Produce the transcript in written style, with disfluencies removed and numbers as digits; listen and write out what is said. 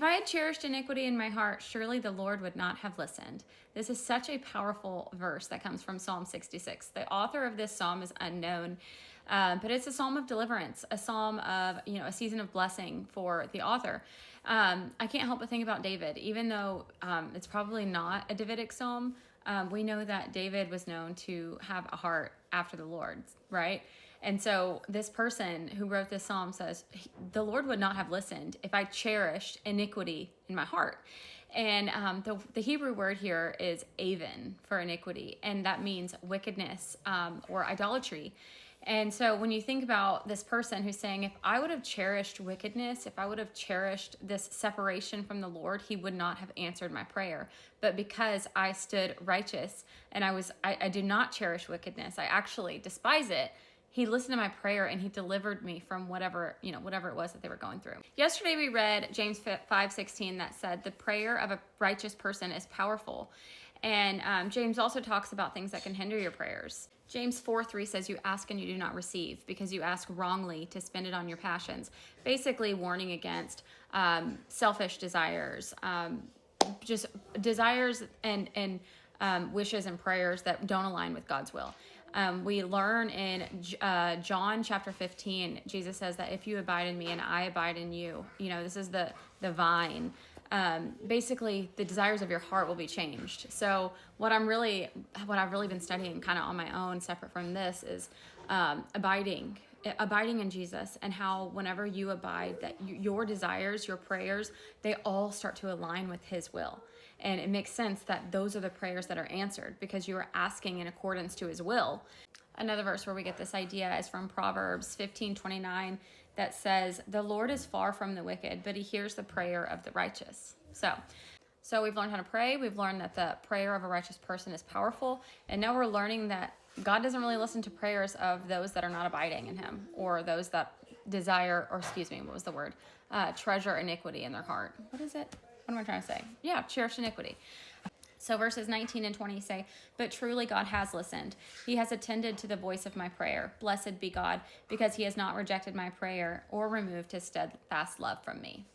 I had cherished iniquity in my heart, surely the Lord would not have listened. This is such a powerful verse that comes from Psalm 66. The author of this psalm is unknown, but it's a psalm of deliverance, a psalm of, a season of blessing for the author. I can't help but think about David, even though it's probably not a Davidic psalm. We know that David was known to have a heart after the Lord's, right? And so this person who wrote this psalm says, the Lord would not have listened if I cherished iniquity in my heart. And the Hebrew word here is avon for iniquity, and that means wickedness or idolatry. And so when you think about this person who's saying, if I would have cherished wickedness, if I would have cherished this separation from the Lord, he would not have answered my prayer. But because I stood righteous and I do not cherish wickedness, I actually despise it, he listened to my prayer and he delivered me from whatever it was that they were going through. Yesterday we read James 5:16 that said the prayer of a righteous person is powerful. And James also talks about things that can hinder your prayers. James 4:3 says you ask and you do not receive because you ask wrongly to spend it on your passions. Basically warning against selfish desires, just desires and wishes and prayers that don't align with God's will. We learn in John chapter 15, Jesus says that if you abide in me and I abide in you, this is the vine. Basically the desires of your heart will be changed. So what I've really been studying kind of on my own, separate from this, is abiding in Jesus, and how whenever you abide, that your desires, your prayers, they all start to align with his will. And it makes sense that those are the prayers that are answered because you are asking in accordance to his will. Another verse where we get this idea is from Proverbs 15:29 that says, the Lord is far from the wicked, but he hears the prayer of the righteous. So we've learned how to pray. We've learned that the prayer of a righteous person is powerful. And now we're learning that God doesn't really listen to prayers of those that are not abiding in him, or those that treasure iniquity in their heart. What is it? What am I trying to say? Yeah, cherish iniquity. So verses 19 and 20 say, but truly God has listened. He has attended to the voice of my prayer. Blessed be God, because he has not rejected my prayer or removed his steadfast love from me.